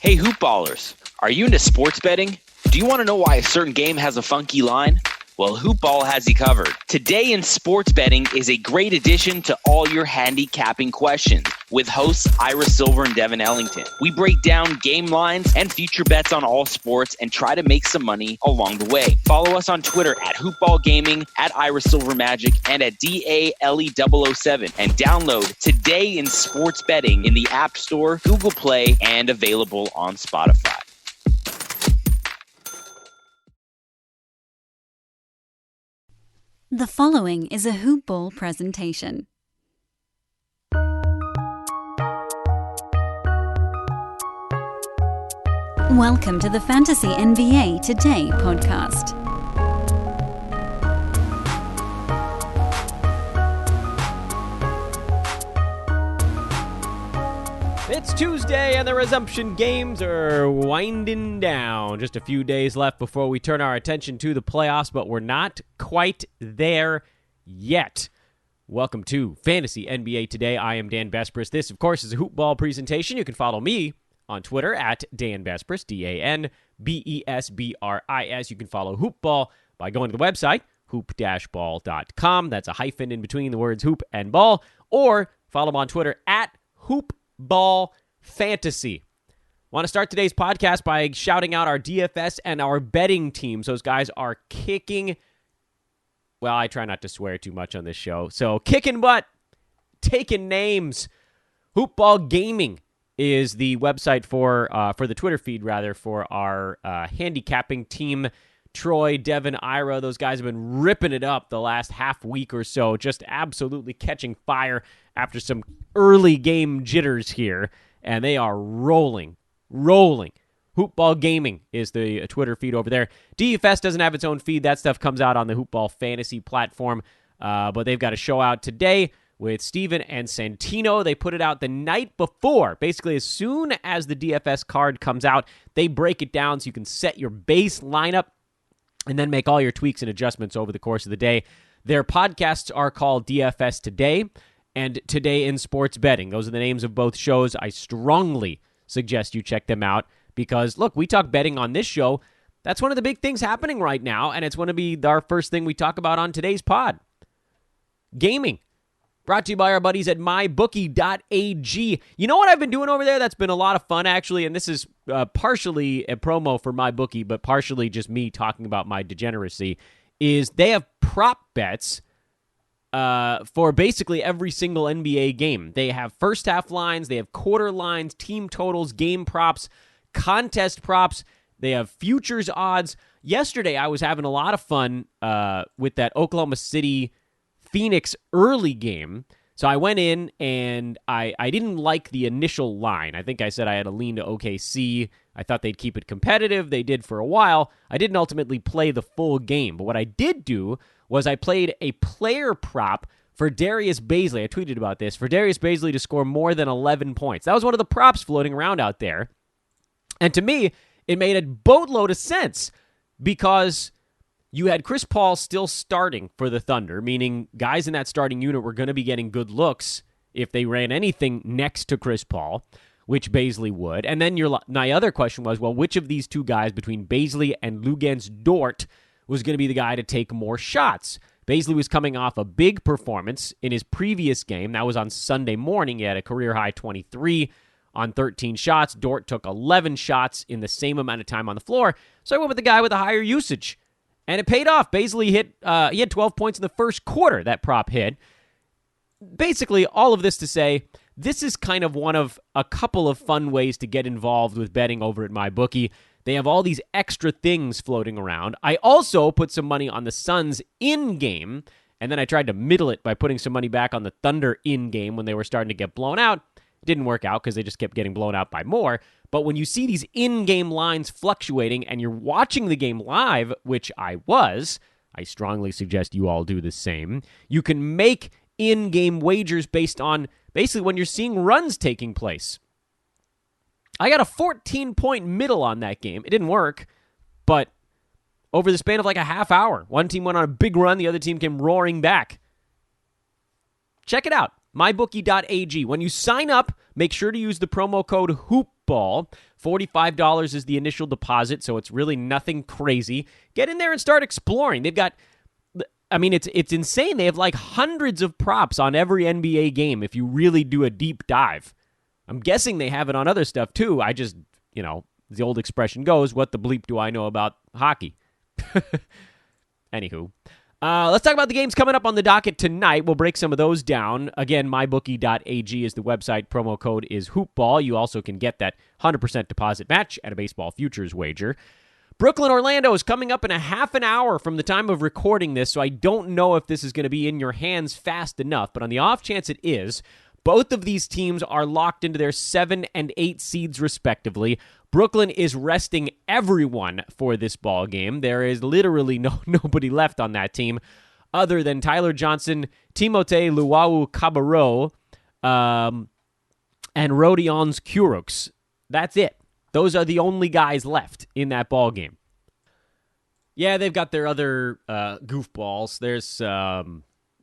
Hey hoopballers, are you into sports betting? Do you want to know why a certain game has a funky line? Well, Hoopball has you covered. Today in Sports Betting is a great addition to all your handicapping questions with hosts Ira Silver and Devin Ellington. We break down game lines and future bets on all sports and try to make some money along the way. Follow us on Twitter at Hoopball Gaming, at Ira Silver Magic, and at DALE007. And download Today in Sports Betting in the App Store, Google Play, and available on Spotify. The following is a Hoop Ball presentation. Welcome to the Fantasy NBA Today podcast. It's Tuesday and the resumption games are winding down. Just a few days left before we turn our attention to the playoffs, but we're not quite there yet. Welcome to Fantasy NBA Today. I am Dan Bespris. This, of course, is a Hoop Ball presentation. You can follow me on Twitter at Dan Bespris, DANBESBRIS. You can follow Hoop Ball by going to the website, hoop-ball.com. That's a hyphen in between the words hoop and ball. Or follow them on Twitter at hoopball fantasy. Want to start today's podcast by shouting out our DFS and our betting teams. Those guys are kicking. Well, I try not to swear too much on this show. So kicking butt, taking names. Hoopball Gaming is the website for the Twitter feed, rather, for our handicapping team. Troy, Devin, Ira, those guys have been ripping it up the last half week or so, just absolutely catching fire after some early game jitters here, and they are rolling. Hoopball Gaming is the Twitter feed over there. DFS doesn't have its own feed. That stuff comes out on the Hoopball Fantasy platform, but they've got a show out today with Steven and Santino. They put it out the night before. Basically, as soon as the DFS card comes out, they break it down so you can set your base lineup and then make all your tweaks and adjustments over the course of the day. Their podcasts are called DFS Today and Today in Sports Betting. Those are the names of both shows. I strongly suggest you check them out because, look, we talk betting on this show. That's one of the big things happening right now, and it's going to be our first thing we talk about on today's pod. Gaming. Brought to you by our buddies at mybookie.ag. You know what I've been doing over there that's been a lot of fun, actually, and this is partially a promo for MyBookie, but partially just me talking about my degeneracy, is they have prop bets for basically every single NBA game. They have first half lines, they have quarter lines, team totals, game props, contest props. They have futures odds. Yesterday, I was having a lot of fun with that Oklahoma City Phoenix early game. So I went in and I didn't like the initial line. I think I said I had a lean to OKC. I thought they'd keep it competitive. They did for a while. I didn't ultimately play the full game. But what I did do was I played a player prop for Darius Baisley. I tweeted about this. For Darius Baisley to score more than 11 points. That was one of the props floating around out there. And to me, it made a boatload of sense because you had Chris Paul still starting for the Thunder, meaning guys in that starting unit were going to be getting good looks if they ran anything next to Chris Paul, which Baisley would. And then my other question was, well, which of these two guys between Baisley and Luguentz Dort was going to be the guy to take more shots? Baisley was coming off a big performance in his previous game. That was on Sunday morning. He had a career-high 23 on 13 shots. Dort took 11 shots in the same amount of time on the floor. So I went with the guy with a higher usage. And it paid off. Baisley he had 12 points in the first quarter, that prop hit. Basically, all of this to say, this is kind of one of a couple of fun ways to get involved with betting over at MyBookie. They have all these extra things floating around. I also put some money on the Suns in-game, and then I tried to middle it by putting some money back on the Thunder in-game when they were starting to get blown out. It didn't work out because they just kept getting blown out by more. But when you see these in-game lines fluctuating and you're watching the game live, which I was, I strongly suggest you all do the same, you can make in-game wagers based on basically when you're seeing runs taking place. I got a 14-point middle on that game. It didn't work, but over the span of like a half hour, one team went on a big run, the other team came roaring back. Check it out, mybookie.ag. When you sign up, make sure to use the promo code Ball. $45 is the initial deposit, so it's really nothing crazy. Get in there and start exploring. They've got, it's insane. They have like hundreds of props on every NBA game if you really do a deep dive. I'm guessing they have it on other stuff too. I just, the old expression goes, what the bleep do I know about hockey? Anywho. Let's talk about the games coming up on the docket tonight. We'll break some of those down. Again, mybookie.ag is the website. Promo code is hoopball. You also can get that 100% deposit match at a baseball futures wager. Brooklyn, Orlando is coming up in a half an hour from the time of recording this, so I don't know if this is going to be in your hands fast enough, but on the off chance it is, both of these teams are locked into their 7 and 8 seeds respectively. Brooklyn is resting everyone for this ball game. There is literally nobody left on that team other than Tyler Johnson, Timothé Luwawu-Cabarrot, and Rodions Kurucs. That's it. Those are the only guys left in that ball game. Yeah, they've got their other goofballs. There's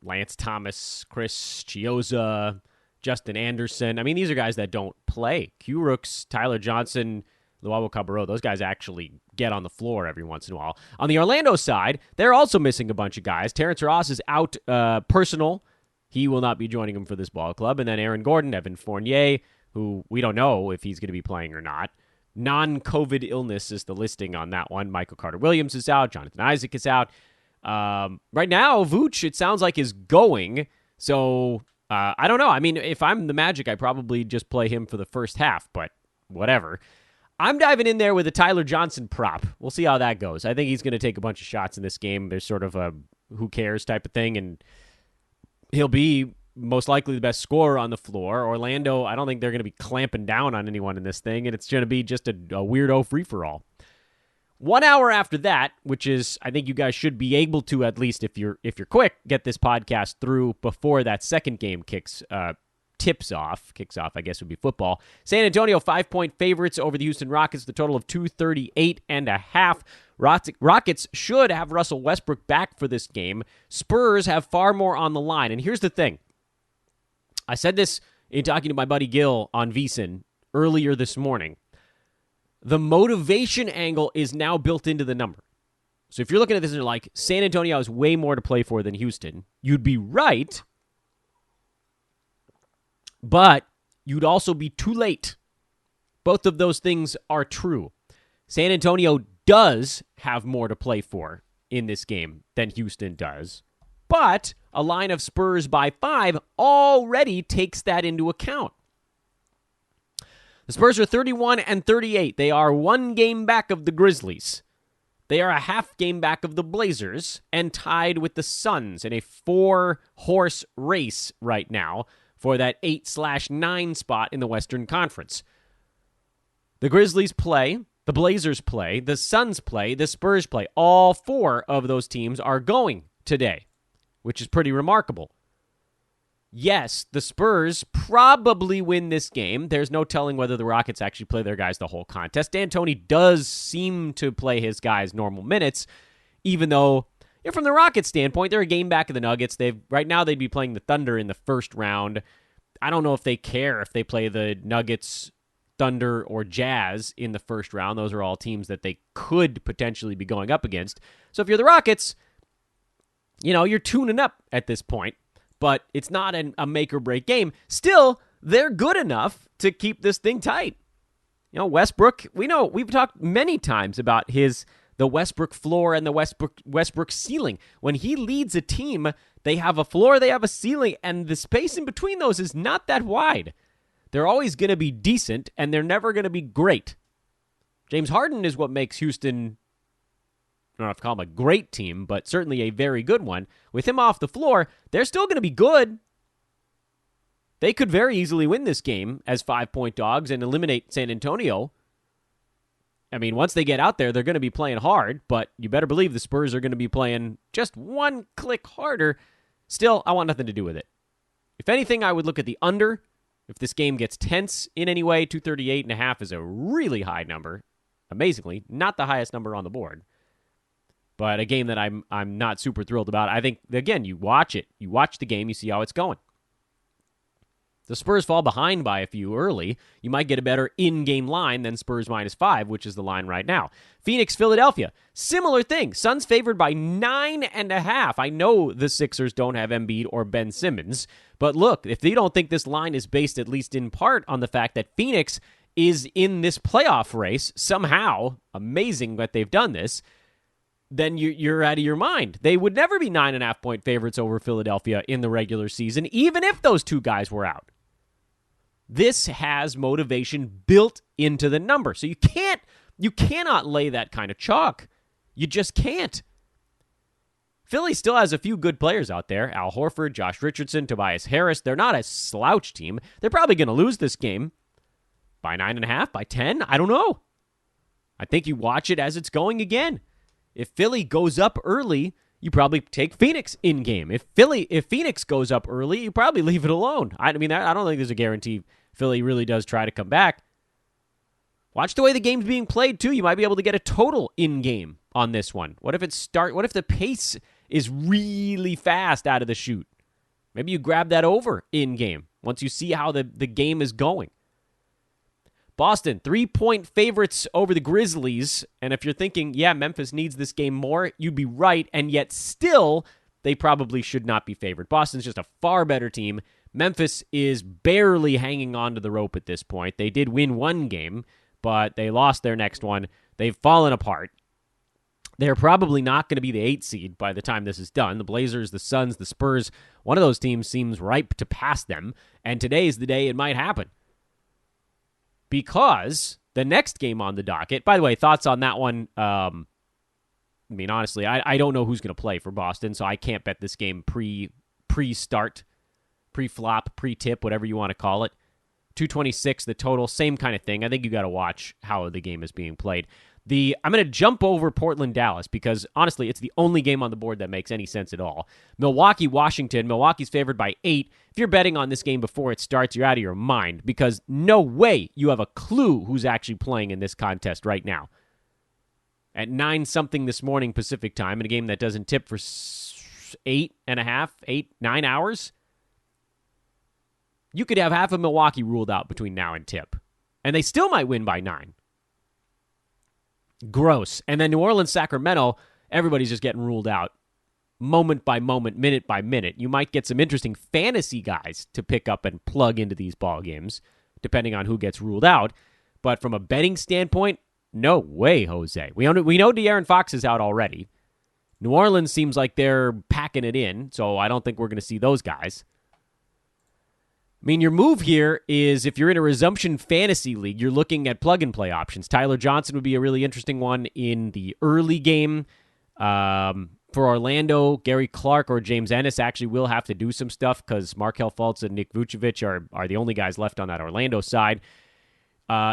Lance Thomas, Chris Chiozza, Justin Anderson. These are guys that don't play. Kurucs, Tyler Johnson, Luwawu-Cabarrot, those guys actually get on the floor every once in a while. On the Orlando side, they're also missing a bunch of guys. Terrence Ross is out personal. He will not be joining them for this ball club. And then Aaron Gordon, Evan Fournier, who we don't know if he's going to be playing or not. Non-COVID illness is the listing on that one. Michael Carter-Williams is out. Jonathan Isaac is out. Right now, Vooch, it sounds like, is going. So, I don't know. If I'm the Magic, I probably just play him for the first half, but whatever. I'm diving in there with a Tyler Johnson prop. We'll see how that goes. I think he's going to take a bunch of shots in this game. There's sort of a who cares type of thing, and he'll be most likely the best scorer on the floor. Orlando, I don't think they're going to be clamping down on anyone in this thing, and it's going to be just a weirdo free-for-all. 1 hour after that, which is, I think you guys should be able to, at least if you're quick, get this podcast through before that second game kicks off, I guess would be football. San Antonio 5-point favorites over the Houston Rockets, the total of 238.5. Rockets should have Russell Westbrook back for this game. Spurs have far more on the line. And here's the thing. I said this in talking to my buddy Gil on VSiN earlier this morning. The motivation angle is now built into the number. So if you're looking at this and you're like, San Antonio has way more to play for than Houston, you'd be right. But you'd also be too late. Both of those things are true. San Antonio does have more to play for in this game than Houston does. But a line of Spurs by 5 already takes that into account. The Spurs are 31-38. They are 1 game back of the Grizzlies. They are a half game back of the Blazers and tied with the Suns in a 4-horse race right now for that 8/9 spot in the Western Conference. The Grizzlies play, the Blazers play, the Suns play, the Spurs play. All 4 of those teams are going today, which is pretty remarkable. Yes, the Spurs probably win this game. There's no telling whether the Rockets actually play their guys the whole contest. D'Antoni does seem to play his guys normal minutes, even though, from the Rockets' standpoint, they're a game back of the Nuggets. Right now they'd be playing the Thunder in the first round. I don't know if they care if they play the Nuggets, Thunder, or Jazz in the first round. Those are all teams that they could potentially be going up against. So if you're the Rockets, you're tuning up at this point. But it's not a make-or-break game. Still, they're good enough to keep this thing tight. Westbrook, we've talked many times about the Westbrook floor and the Westbrook ceiling. When he leads a team, they have a floor, they have a ceiling, and the space in between those is not that wide. They're always going to be decent, and they're never going to be great. James Harden is what makes Houston, I don't know if to call him a great team, but certainly a very good one. With him off the floor, they're still going to be good. They could very easily win this game as 5-point dogs and eliminate San Antonio. Once they get out there, they're going to be playing hard, but you better believe the Spurs are going to be playing just one click harder. Still, I want nothing to do with it. If anything, I would look at the under. If this game gets tense in any way, 238.5 is a really high number. Amazingly, not the highest number on the board. But a game that I'm not super thrilled about. I think, again, you watch it. You watch the game, you see how it's going. The Spurs fall behind by a few early. You might get a better in-game line than Spurs -5, which is the line right now. Phoenix, Philadelphia, similar thing. Suns favored by 9.5. I know the Sixers don't have Embiid or Ben Simmons, but look, if they don't think this line is based at least in part on the fact that Phoenix is in this playoff race, somehow, amazing that they've done this, then you're out of your mind. They would never be 9.5-point favorites over Philadelphia in the regular season, even if those two guys were out. This has motivation built into the number. So you cannot lay that kind of chalk. You just can't. Philly still has a few good players out there. Al Horford, Josh Richardson, Tobias Harris. They're not a slouch team. They're probably going to lose this game by 9.5, by 10. I don't know. I think you watch it as it's going again. If Philly goes up early, you probably take Phoenix in game. If Phoenix goes up early, you probably leave it alone. I don't think there's a guarantee Philly really does try to come back. Watch the way the game's being played too. You might be able to get a total in game on this one. What if the pace is really fast out of the chute? Maybe you grab that over in game once you see how the game is going. Boston, 3-point favorites over the Grizzlies. And if you're thinking, yeah, Memphis needs this game more, you'd be right. And yet still, they probably should not be favored. Boston's just a far better team. Memphis is barely hanging on to the rope at this point. They did win one game, but they lost their next one. They've fallen apart. They're probably not going to be the 8 seed by the time this is done. The Blazers, the Suns, the Spurs, one of those teams seems ripe to pass them. And today is the day it might happen. Because the next game on the docket, by the way, thoughts on that one? Honestly, I don't know who's going to play for Boston, so I can't bet this game pre-start, pre-flop, pre-tip, whatever you want to call it. 226, the total, same kind of thing. I think you got to watch how the game is being played. I'm going to jump over Portland-Dallas because, honestly, it's the only game on the board that makes any sense at all. Milwaukee-Washington. Milwaukee's favored by 8. If you're betting on this game before it starts, you're out of your mind because no way you have a clue who's actually playing in this contest right now. At 9-something this morning Pacific time, in a game that doesn't tip for 9 hours, you could have half of Milwaukee ruled out between now and tip. And they still might win by 9. Gross. And then New Orleans, Sacramento, everybody's just getting ruled out moment by moment, minute by minute. You might get some interesting fantasy guys to pick up and plug into these ball games, depending on who gets ruled out. But from a betting standpoint, no way, Jose. We know De'Aaron Fox is out already. New Orleans seems like they're packing it in, so I don't think we're going to see those guys. Your move here is if you're in a resumption fantasy league, you're looking at plug-and-play options. Tyler Johnson would be a really interesting one in the early game. For Orlando, Gary Clark or James Ennis actually will have to do some stuff because Markelle Fultz and Nick Vucevic are the only guys left on that Orlando side.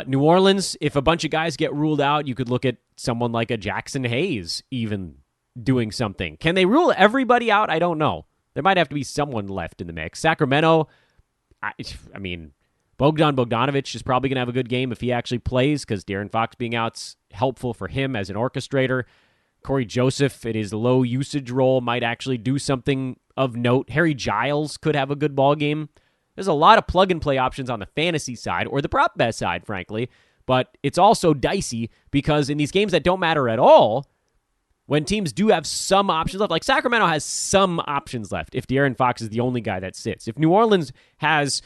New Orleans, if a bunch of guys get ruled out, you could look at someone like a Jackson Hayes even doing something. Can they rule everybody out? I don't know. There might have to be someone left in the mix. Sacramento, Bogdan Bogdanovic is probably going to have a good game if he actually plays because De'Aaron Fox being out's helpful for him as an orchestrator. Corey Joseph, in his low usage role, might actually do something of note. Harry Giles could have a good ball game. There's a lot of plug-and-play options on the fantasy side or the prop bet side, frankly, but it's also dicey because in these games that don't matter at all, when teams do have some options left, like Sacramento has some options left if De'Aaron Fox is the only guy that sits. If New Orleans has,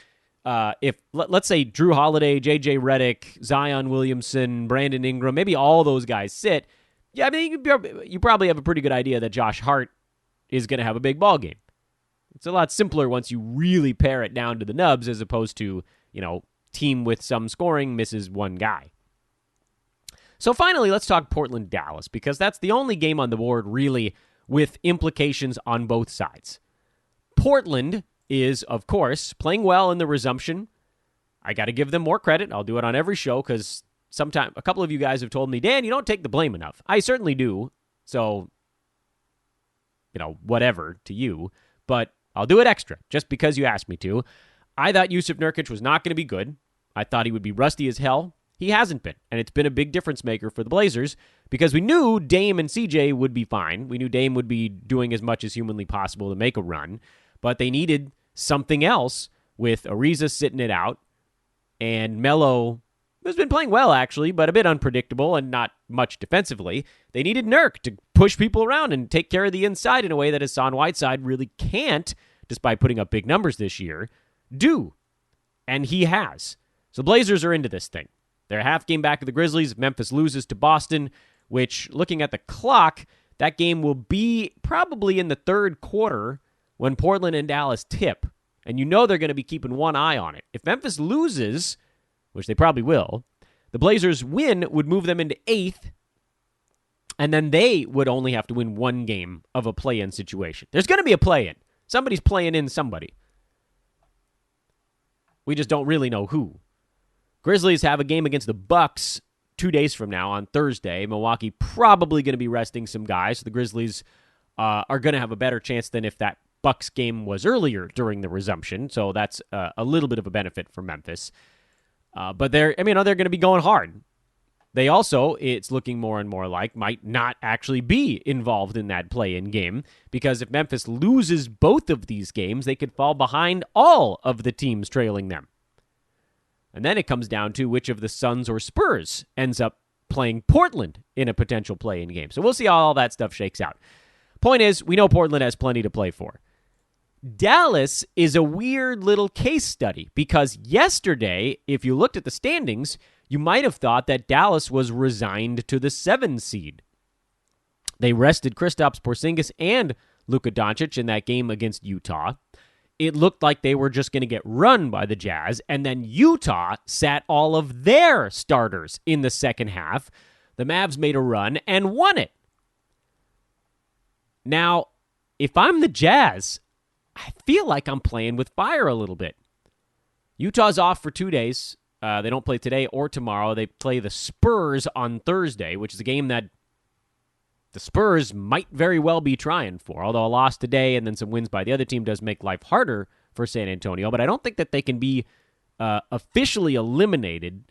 let's say Drew Holiday, J.J. Redick, Zion Williamson, Brandon Ingram, maybe all those guys sit, you probably have a pretty good idea that Josh Hart is going to have a big ball game. It's a lot simpler once you really pare it down to the nubs as opposed to, team with some scoring misses one guy. So finally, let's talk Portland-Dallas, because that's the only game on the board, really, with implications on both sides. Portland is, of course, playing well in the resumption. I got to give them more credit. I'll do it on every show, because a couple of you guys have told me, Dan, you don't take the blame enough. I certainly do, so, whatever to you, but I'll do it extra, just because you asked me to. I thought Jusuf Nurkic was not going to be good. I thought he would be rusty as hell. He hasn't been, and it's been a big difference maker for the Blazers because we knew Dame and CJ would be fine. We knew Dame would be doing as much as humanly possible to make a run, but they needed something else with Ariza sitting it out, and Melo has been playing well, actually, but a bit unpredictable and not much defensively. They needed Nurk to push people around and take care of the inside in a way that Hassan Whiteside really can't, despite putting up big numbers this year, do. And he has. So Blazers are into this thing. They're a half game back of the Grizzlies. If Memphis loses to Boston, which, looking at the clock, that game will be probably in the third quarter when Portland and Dallas tip. And you know they're going to be keeping one eye on it. If Memphis loses, which they probably will, the Blazers' win would move them into 8th, and then they would only have to win one game of a play-in situation. There's going to be a play-in. Somebody's playing in somebody. We just don't really know who. Grizzlies have a game against the Bucks 2 days from now on Thursday. Milwaukee probably going to be resting some guys. So the Grizzlies are going to have a better chance than if that Bucks game was earlier during the resumption. So that's a little bit of a benefit for Memphis. But they're going to be going hard. They also, it's looking more and more like, might not actually be involved in that play-in game, because if Memphis loses both of these games, they could fall behind all of the teams trailing them. And then it comes down to which of the Suns or Spurs ends up playing Portland in a potential play-in game. So we'll see how all that stuff shakes out. Point is, we know Portland has plenty to play for. Dallas is a weird little case study, because yesterday, if you looked at the standings, you might have thought that Dallas was resigned to the 7 seed. They rested Kristaps Porzingis and Luka Doncic in that game against Utah. It looked like they were just going to get run by the Jazz, and then Utah sat all of their starters in the second half. The Mavs made a run and won it. Now, if I'm the Jazz, I feel like I'm playing with fire a little bit. Utah's off for 2 days. They don't play today or tomorrow. They play the Spurs on Thursday, which is a game that the Spurs might very well be trying for, although a loss today and then some wins by the other team does make life harder for San Antonio, but I don't think that they can be officially eliminated,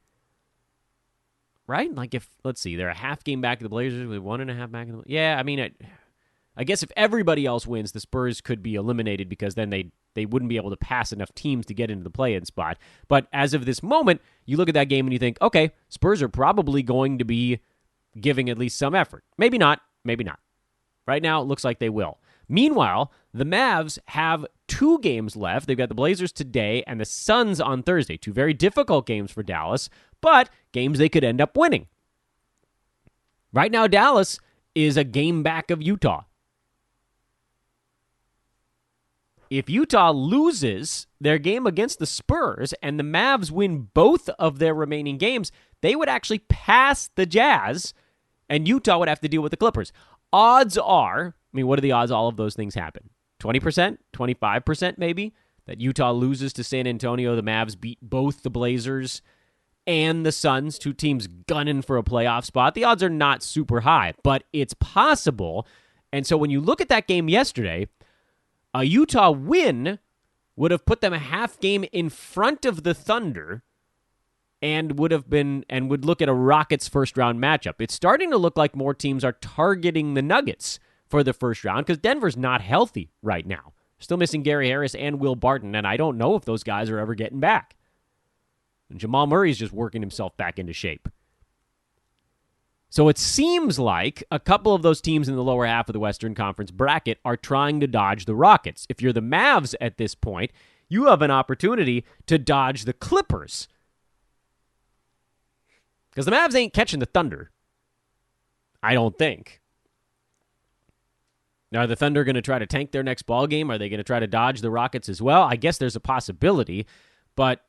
right? Like if, let's see, they're a half game back of the Blazers with 1.5 back of the... Yeah, I mean, I guess if everybody else wins, the Spurs could be eliminated because then they wouldn't be able to pass enough teams to get into the play-in spot. But as of this moment, you look at that game and you think, okay, Spurs are probably going to be giving at least some effort. Maybe not. Maybe not. Right now, it looks like they will. Meanwhile, the Mavs have 2 games left. They've got the Blazers today and the Suns on Thursday. 2 very difficult games for Dallas, but games they could end up winning. Right now, Dallas is a game back of Utah. If Utah loses their game against the Spurs and the Mavs win both of their remaining games, they would actually pass the Jazz, and Utah would have to deal with the Clippers. Odds are, I mean, what are the odds all of those things happen? 20%? 25% maybe? That Utah loses to San Antonio, the Mavs beat both the Blazers and the Suns, 2 teams gunning for a playoff spot. The odds are not super high, but it's possible. And so when you look at that game yesterday, a Utah win would have put them a half game in front of the Thunder and would look at a Rockets first round matchup. It's starting to look like more teams are targeting the Nuggets for the first round because Denver's not healthy right now. Still missing Gary Harris and Will Barton, and I don't know if those guys are ever getting back. And Jamal Murray's just working himself back into shape. So it seems like a couple of those teams in the lower half of the Western Conference bracket are trying to dodge the Rockets. If you're the Mavs at this point, you have an opportunity to dodge the Clippers. Because the Mavs ain't catching the Thunder. I don't think. Now, are the Thunder going to try to tank their next ball game? Are they going to try to dodge the Rockets as well? I guess there's a possibility, but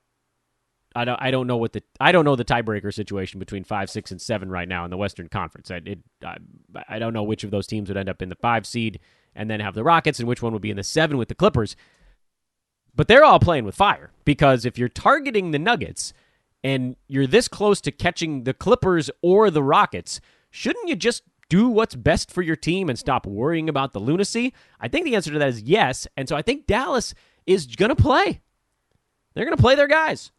I don't know the tiebreaker situation between 5, 6, and 7 right now in the Western Conference. I don't know which of those teams would end up in the 5 seed and then have the Rockets, and which one would be in the 7 with the Clippers. But they're all playing with fire, because if you're targeting the Nuggets and you're this close to catching the Clippers or the Rockets, shouldn't you just do what's best for your team and stop worrying about the lunacy? I think the answer to that is yes, and so I think Dallas is going to play. They're going to play their guys.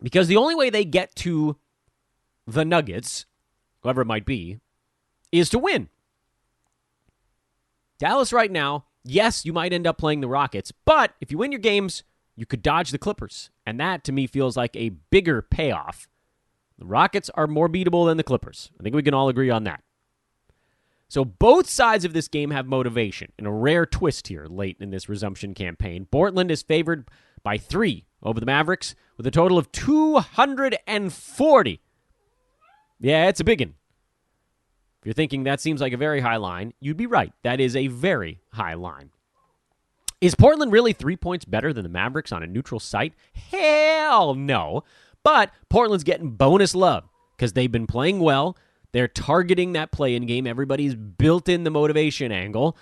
Because the only way they get to the Nuggets, whoever it might be, is to win. Dallas right now Yes, you might end up playing the Rockets, but if you win your games, you could dodge the Clippers. And that, to me, feels like a bigger payoff. The Rockets are more beatable than the Clippers. I think we can all agree on that. So both sides of this game have motivation, and a rare twist here late in this resumption campaign. Portland is favored by 3 over the Mavericks with a total of 240. Yeah, it's a big one. If you're thinking that seems like a very high line, you'd be right. That is a very high line. Is Portland really 3 points better than the Mavericks on a neutral site? Hell no. But Portland's getting bonus love because they've been playing well. They're targeting that play-in game. Everybody's built in the motivation angle.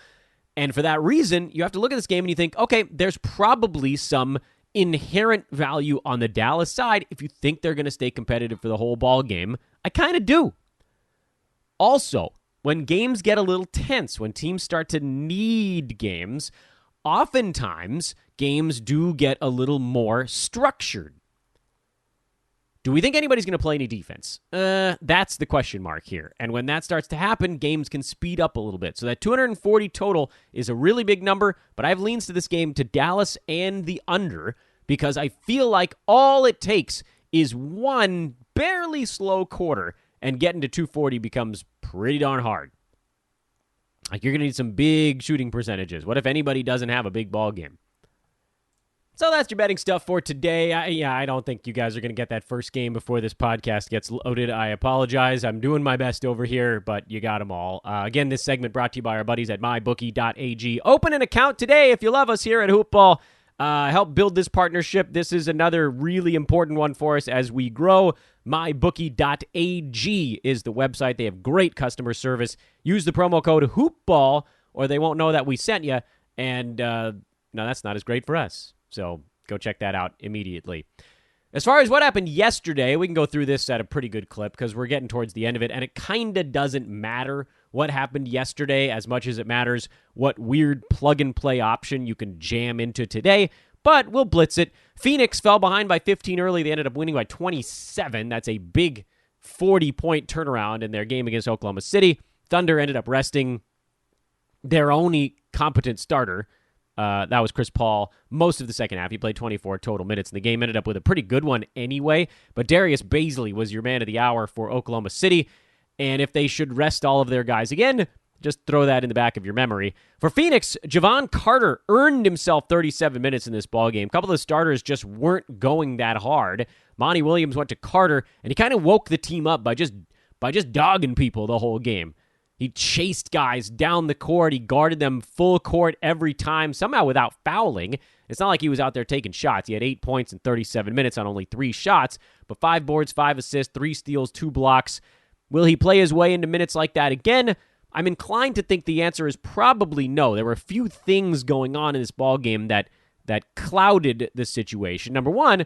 And for that reason, you have to look at this game and you think, okay, there's probably some inherent value on the Dallas side if you think they're going to stay competitive for the whole ball game. I kind of do. Also, when games get a little tense, when teams start to need games, oftentimes games do get a little more structured. Do we think anybody's going to play any defense? That's the question mark here. And when that starts to happen, games can speed up a little bit. So that 240 total is a really big number, but I have leans to this game to Dallas and the under because I feel like all it takes is one barely slow quarter and getting to 240 becomes pretty darn hard. Like, you're going to need some big shooting percentages. What if anybody doesn't have a big ball game? So that's your betting stuff for today. I don't think you guys are going to get that first game before this podcast gets loaded. I apologize. I'm doing my best over here, but you got them all. Again, this segment brought to you by our buddies at mybookie.ag. Open an account today if you love us here at Hoopball. Help build this partnership. This is another really important one for us as we grow. Mybookie.ag is the website. They have great customer service. Use the promo code HOOPBALL or they won't know that we sent you. And no, that's not as great for us. So go check that out immediately. As far as what happened yesterday, we can go through this at a pretty good clip because we're getting towards the end of it, and it kind of doesn't matter what happened yesterday as much as it matters what weird plug-and-play option you can jam into today, but we'll blitz it. Phoenix fell behind by 15 early. They ended up winning by 27. That's a big 40-point turnaround in their game against Oklahoma City. Thunder ended up resting their only competent starter. That was Chris Paul most of the second half. He played 24 total minutes, and the game ended up with a pretty good one anyway. But Darius Baisley was your man of the hour for Oklahoma City. And if they should rest all of their guys again, just throw that in the back of your memory. For Phoenix, Javon Carter earned himself 37 minutes in this ballgame. A couple of the starters just weren't going that hard. Monty Williams went to Carter, and he kind of woke the team up by just dogging people the whole game. He chased guys down the court. He guarded them full court every time, somehow without fouling. It's not like he was out there taking shots. He had 8 points in 37 minutes on only 3 shots, but 5 boards, 5 assists, 3 steals, 2 blocks. Will he play his way into minutes like that again? I'm inclined to think the answer is probably no. There were a few things going on in this ballgame that clouded the situation. Number one,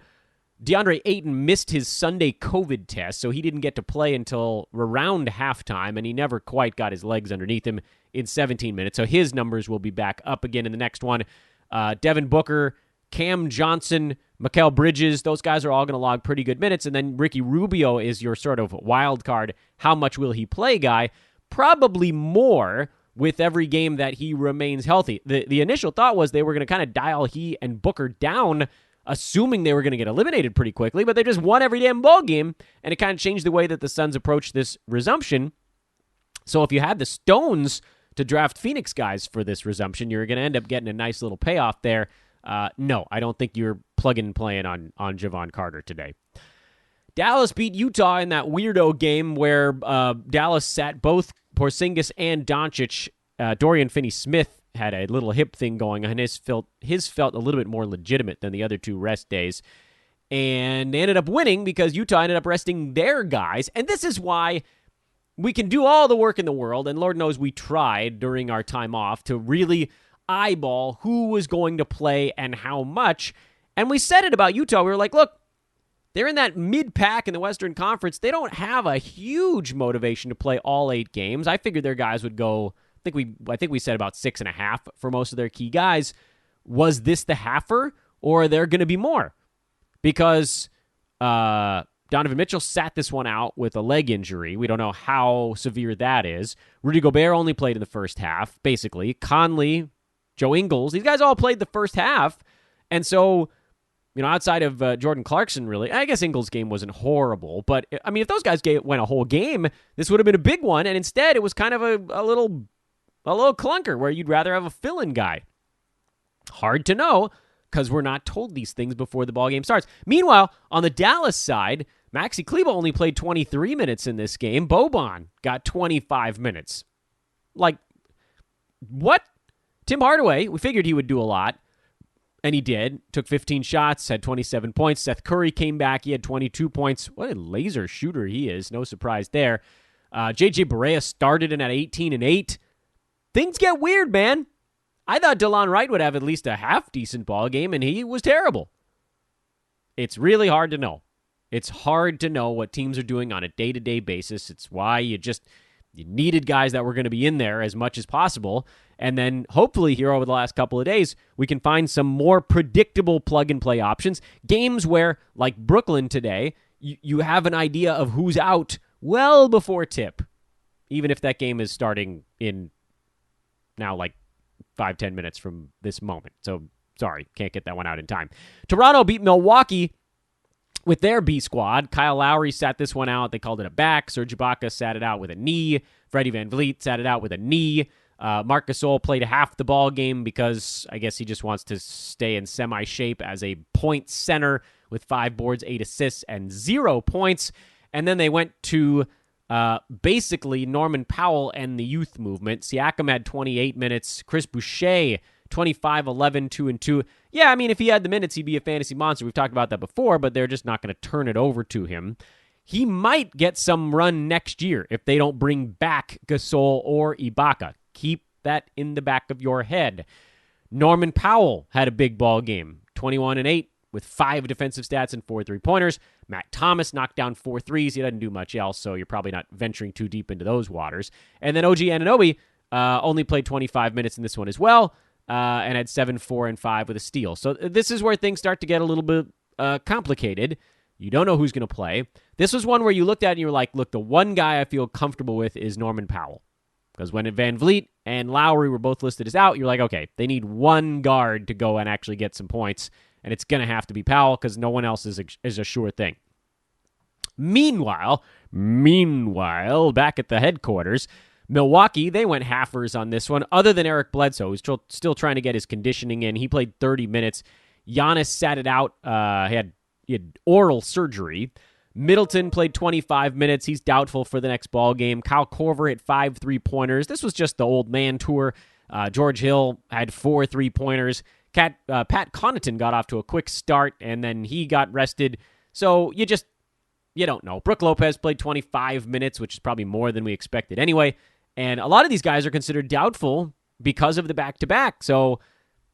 DeAndre Ayton missed his Sunday COVID test, so he didn't get to play until around halftime, and he never quite got his legs underneath him in 17 minutes. So his numbers will be back up again in the next one. Devin Booker, Cam Johnson, Mikal Bridges, those guys are all going to log pretty good minutes, and then Ricky Rubio is your sort of wild card, how much will he play guy. Probably more with every game that he remains healthy. The initial thought was they were going to kind of dial he and Booker down, assuming they were going to get eliminated pretty quickly, but they just won every damn ball game, and it kind of changed the way that the Suns approached this resumption. So if you had the stones to draft Phoenix guys for this resumption, you're going to end up getting a nice little payoff there. No, I don't think you're plugging and playing on Javon Carter today. Dallas beat Utah in that weirdo game where Dallas sat both Porzingis and Doncic. Dorian Finney-Smith had a little hip thing going on. His felt a little bit more legitimate than the other 2 rest days. And they ended up winning because Utah ended up resting their guys. And this is why we can do all the work in the world, and Lord knows we tried during our time off to really eyeball who was going to play and how much. And we said it about Utah. We were like, look, they're in that mid-pack in the Western Conference. They don't have a huge motivation to play all 8 games. I figured their guys would go, I think we said about 6.5 for most of their key guys. Was this the halfer, or are there going to be more? Because Donovan Mitchell sat this one out with a leg injury. We don't know how severe that is. Rudy Gobert only played in the first half, basically. Conley Joe Ingles. These guys all played the first half. And so, outside of Jordan Clarkson, really, I guess Ingles' game wasn't horrible. But, if those guys went a whole game, this would have been a big one. And instead, it was kind of a little clunker where you'd rather have a fill-in guy. Hard to know because we're not told these things before the ball game starts. Meanwhile, on the Dallas side, Maxi Kleber only played 23 minutes in this game. Boban got 25 minutes. Like, what? Tim Hardaway, we figured he would do a lot, and he did. Took 15 shots, had 27 points. Seth Curry came back. He had 22 points. What a laser shooter he is. No surprise there. J.J. Barea started in at 18-8. Things get weird, man. I thought DeLon Wright would have at least a half-decent ball game, and he was terrible. It's really hard to know. It's hard to know what teams are doing on a day-to-day basis. It's why you needed guys that were going to be in there as much as possible. And then hopefully here over the last couple of days, we can find some more predictable plug-and-play options. Games where, like Brooklyn today, you have an idea of who's out well before tip, even if that game is starting in now like 5-10 minutes from this moment. So, sorry, can't get that one out in time. Toronto beat Milwaukee with their B squad. Kyle Lowry sat this one out. They called it a back. Serge Ibaka sat it out with a knee. Freddie VanVleet sat it out with a knee. Marc Gasol played half the ball game because I guess he just wants to stay in semi-shape as a point center with 5 boards, 8 assists, and 0 points. And then they went to basically Norman Powell and the youth movement. Siakam had 28 minutes. Chris Boucher, 25, 11, 2 and 2. Yeah, if he had the minutes, he'd be a fantasy monster. We've talked about that before, but they're just not going to turn it over to him. He might get some run next year if they don't bring back Gasol or Ibaka. Keep that in the back of your head. Norman Powell had a big ball game, 21-8 with 5 defensive stats and 4 3-pointers. Matt Thomas knocked down 4 threes. He doesn't do much else, so you're probably not venturing too deep into those waters. And then OG Anunoby only played 25 minutes in this one as well, and had 7, 4, and 5 with a steal. So this is where things start to get a little bit complicated. You don't know who's going to play. This was one where you looked at it and you were like, look, the one guy I feel comfortable with is Norman Powell. Because when VanVleet and Lowry were both listed as out, you're like, okay, they need one guard to go and actually get some points, and it's going to have to be Powell because no one else is a sure thing. Meanwhile, back at the headquarters, Milwaukee, they went halfers on this one, other than Eric Bledsoe, who's still trying to get his conditioning in. He played 30 minutes. Giannis sat it out. He had oral surgery. Middleton played 25 minutes. He's doubtful for the next ball game. Kyle Korver hit 5 3-pointers. This was just the old man tour. George Hill had 4 3-pointers. Pat Connaughton got off to a quick start, and then he got rested. So you don't know. Brook Lopez played 25 minutes, which is probably more than we expected anyway. And a lot of these guys are considered doubtful because of the back-to-back. So,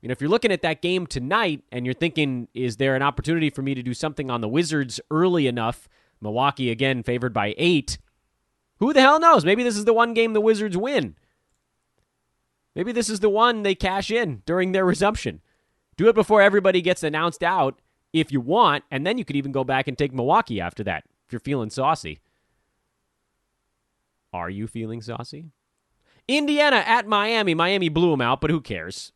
if you're looking at that game tonight and you're thinking, is there an opportunity for me to do something on the Wizards early enough? Milwaukee, again, favored by 8. Who the hell knows? Maybe this is the one game the Wizards win. Maybe this is the one they cash in during their resumption. Do it before everybody gets announced out if you want, and then you could even go back and take Milwaukee after that if you're feeling saucy. Are you feeling saucy? Indiana at Miami. Miami blew them out, but who cares?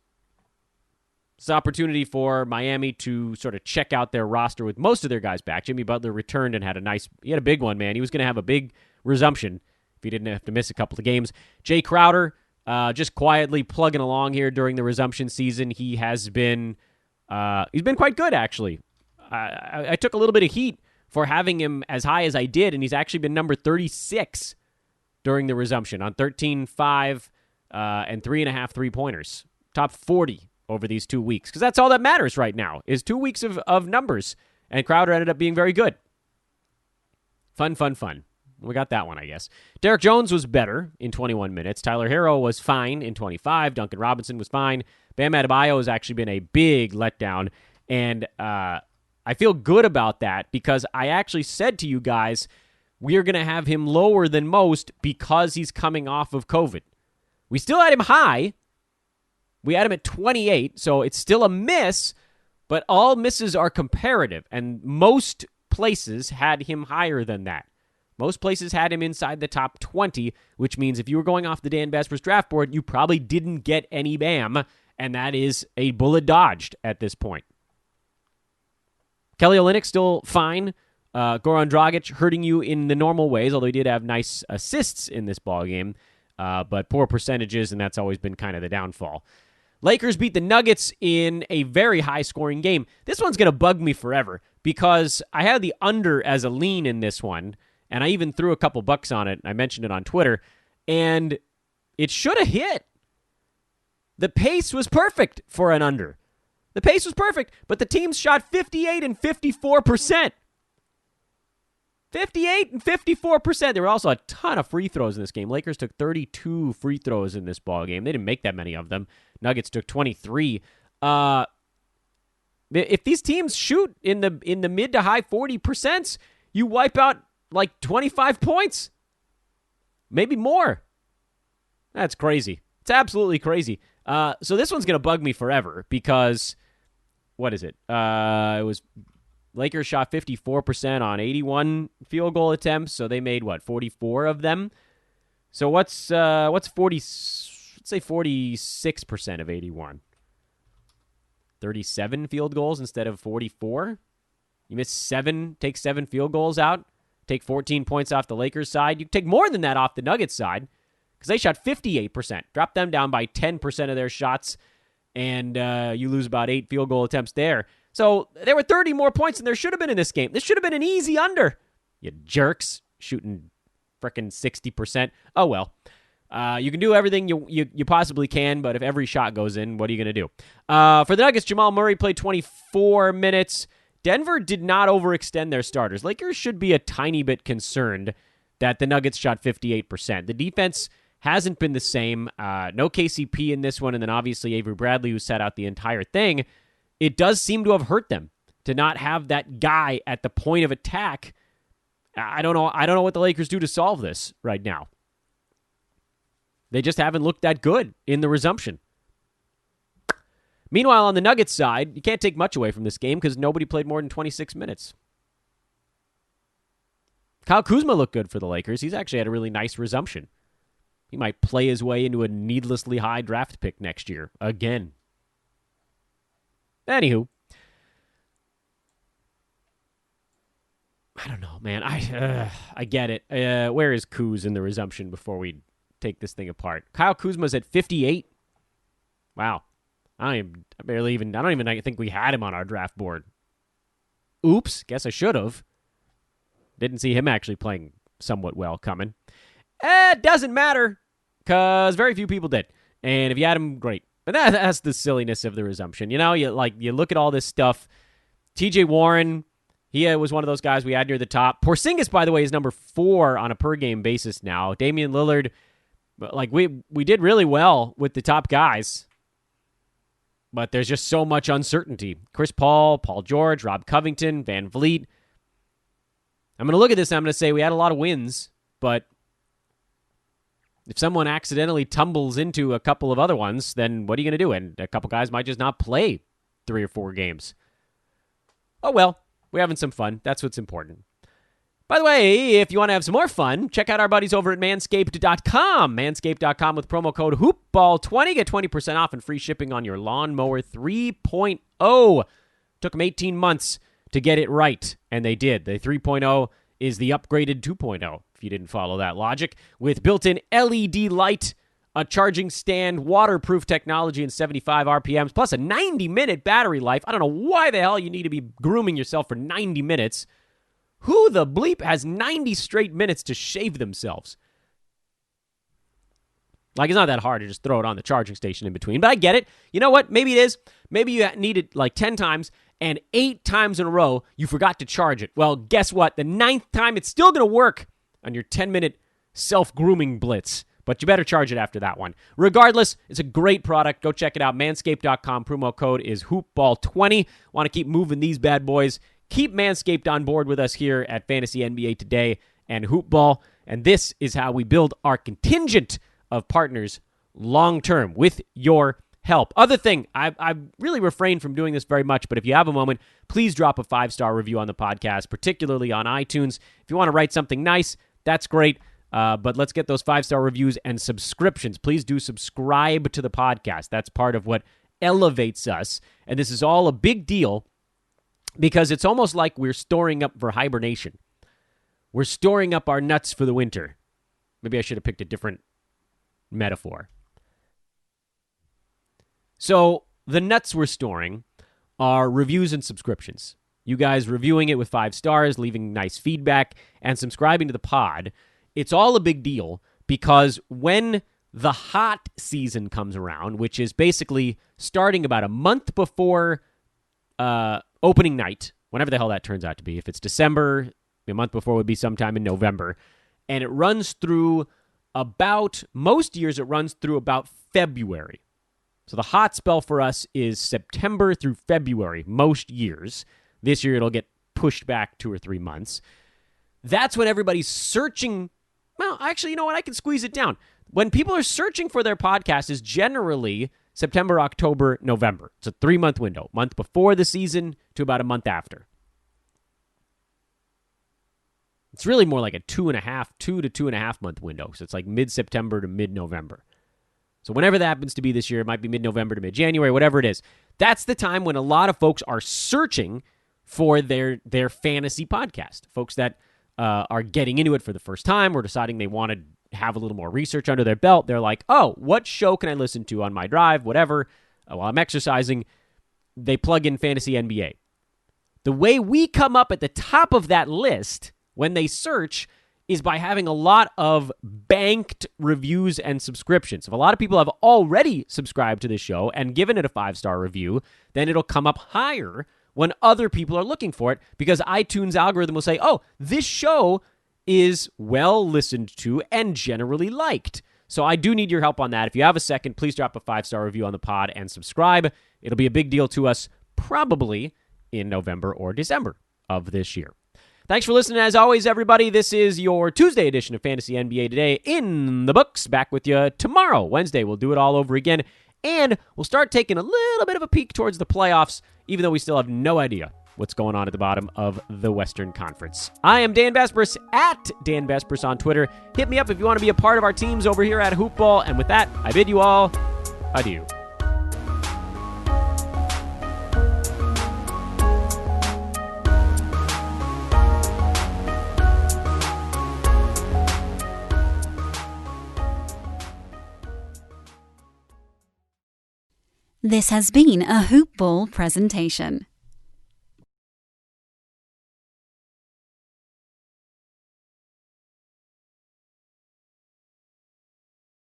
It's an opportunity for Miami to sort of check out their roster with most of their guys back. Jimmy Butler returned and had a big one, man. He was going to have a big resumption if he didn't have to miss a couple of games. Jay Crowder, just quietly plugging along here during the resumption season. He has been, he's been quite good, actually. I took a little bit of heat for having him as high as I did, and he's actually been number 36 during the resumption on 13, 5, and 3.5 3-pointers. Top 40 over these 2 weeks, because that's all that matters right now, is 2 weeks of numbers, and Crowder ended up being very good. Fun. We got that one, I guess. Derek Jones was better in 21 minutes. Tyler Herro was fine in 25. Duncan Robinson was fine. Bam Adebayo has actually been a big letdown, and I feel good about that because I actually said to you guys, we are going to have him lower than most because he's coming off of COVID. We still had him high. We had him at 28, so it's still a miss, but all misses are comparative, and most places had him higher than that. Most places had him inside the top 20, which means if you were going off the Dan Besbris draft board, you probably didn't get any Bam, and that is a bullet dodged at this point. Kelly Olynyk still fine. Goran Dragic hurting you in the normal ways, although he did have nice assists in this ballgame, but poor percentages, and that's always been kind of the downfall. Lakers beat the Nuggets in a very high-scoring game. This one's going to bug me forever because I had the under as a lean in this one, and I even threw a couple bucks on it. I mentioned it on Twitter, and it should have hit. The pace was perfect for an under. The pace was perfect, but the teams shot 58 and 54%. 58 and 54%. There were also a ton of free throws in this game. Lakers took 32 free throws in this ball game. They didn't make that many of them. Nuggets took 23. If these teams shoot in the mid to high 40%, you wipe out like 25 points. Maybe more. That's crazy. It's absolutely crazy. So this one's going to bug me forever because, what is it? It was Lakers shot 54% on 81 field goal attempts, so they made, 44 of them? So what's 40, let's say 46% of 81? 37 field goals instead of 44? You miss 7, take 7 field goals out, take 14 points off the Lakers side. You take more than that off the Nuggets side because they shot 58%. Drop them down by 10% of their shots, and you lose about 8 field goal attempts there. So there were 30 more points than there should have been in this game. This should have been an easy under. You jerks, shooting frickin' 60%. Oh, well. You can do everything you possibly can, but if every shot goes in, what are you going to do? For the Nuggets, Jamal Murray played 24 minutes. Denver did not overextend their starters. Lakers should be a tiny bit concerned that the Nuggets shot 58%. The defense hasn't been the same. No KCP in this one, and then obviously Avery Bradley, who sat out the entire thing. It does seem to have hurt them to not have that guy at the point of attack. I don't know what the Lakers do to solve this right now. They just haven't looked that good in the resumption. Meanwhile, on the Nuggets side, you can't take much away from this game because nobody played more than 26 minutes. Kyle Kuzma looked good for the Lakers. He's actually had a really nice resumption. He might play his way into a needlessly high draft pick next year again. Anywho, I don't know, man. I get it. Where is Kuz in the resumption before we take this thing apart? Kyle Kuzma's at 58. Wow. I don't even think we had him on our draft board. Oops. Guess I should have. Didn't see him actually playing somewhat well coming. It doesn't matter because very few people did. And if you had him, great. But that's the silliness of the resumption. You know, you look at all this stuff. TJ Warren, he was one of those guys we had near the top. Porzingis, by the way, is number 4 on a per-game basis now. Damian Lillard, we did really well with the top guys. But there's just so much uncertainty. Chris Paul, Paul George, Rob Covington, Van Vliet. I'm going to look at this and I'm going to say we had a lot of wins, but if someone accidentally tumbles into a couple of other ones, then what are you going to do? And a couple guys might just not play 3 or 4 games. Oh, well, we're having some fun. That's what's important. By the way, if you want to have some more fun, check out our buddies over at Manscaped.com. Manscaped.com with promo code HoopBall20. Get 20% off and free shipping on your Lawnmower 3.0. Took them 18 months to get it right, and they did. The 3.0 is the upgraded 2.0, if you didn't follow that logic, with built-in LED light, a charging stand, waterproof technology, and 75 RPMs, plus a 90-minute battery life. I don't know why the hell you need to be grooming yourself for 90 minutes. Who the bleep has 90 straight minutes to shave themselves? It's not that hard to just throw it on the charging station in between, but I get it. You know what? Maybe it is. Maybe you need it 10 times, and 8 times in a row, you forgot to charge it. Well, guess what? The 9th time, it's still going to work on your 10-minute self-grooming blitz. But you better charge it after that one. Regardless, it's a great product. Go check it out. Manscaped.com. Promo code is HoopBall20. Want to keep moving these bad boys? Keep Manscaped on board with us here at Fantasy NBA Today and Hoopball. And this is how we build our contingent of partners long-term with your help. Other thing, I've really refrained from doing this very much, but if you have a moment, please drop a 5-star review on the podcast, particularly on iTunes. If you want to write something nice, that's great. But let's get those 5-star reviews and subscriptions. Please do subscribe to the podcast. That's part of what elevates us. And this is all a big deal because it's almost like we're storing up for hibernation. We're storing up our nuts for the winter. Maybe I should have picked a different metaphor. So the nuts we're storing are reviews and subscriptions. You guys reviewing it with 5 stars, leaving nice feedback, and subscribing to the pod. It's all a big deal because when the hot season comes around, which is basically starting about a month before opening night, whenever the hell that turns out to be. If it's December, a month before would be sometime in November. And it runs through most years it runs through about February. So the hot spell for us is September through February, most years. This year it'll get pushed back 2 or 3 months. That's when everybody's searching. Well, actually, you know what? I can squeeze it down. When people are searching for their podcast is generally September, October, November. It's a 3-month window. Month before the season to about a month after. It's really more like a 2 to 2.5 month window. So it's like mid-September to mid-November. So whenever that happens to be this year, it might be mid-November to mid-January, whatever it is. That's the time when a lot of folks are searching for their fantasy podcast. Folks that are getting into it for the first time or deciding they want to have a little more research under their belt. They're like, oh, what show can I listen to on my drive, whatever, while I'm exercising? They plug in Fantasy NBA. The way we come up at the top of that list when they search is by having a lot of banked reviews and subscriptions. If a lot of people have already subscribed to this show and given it a 5-star review, then it'll come up higher when other people are looking for it because iTunes algorithm will say, oh, this show is well listened to and generally liked. So I do need your help on that. If you have a second, please drop a 5-star review on the pod and subscribe. It'll be a big deal to us probably in November or December of this year. Thanks for listening. As always, everybody, this is your Tuesday edition of Fantasy NBA Today in the books. Back with you tomorrow, Wednesday. We'll do it all over again. And we'll start taking a little bit of a peek towards the playoffs, even though we still have no idea what's going on at the bottom of the Western Conference. I am Dan Vespris at Dan Vespris on Twitter. Hit me up if you want to be a part of our teams over here at Hoopball. And with that, I bid you all adieu. This has been a Hoopball presentation.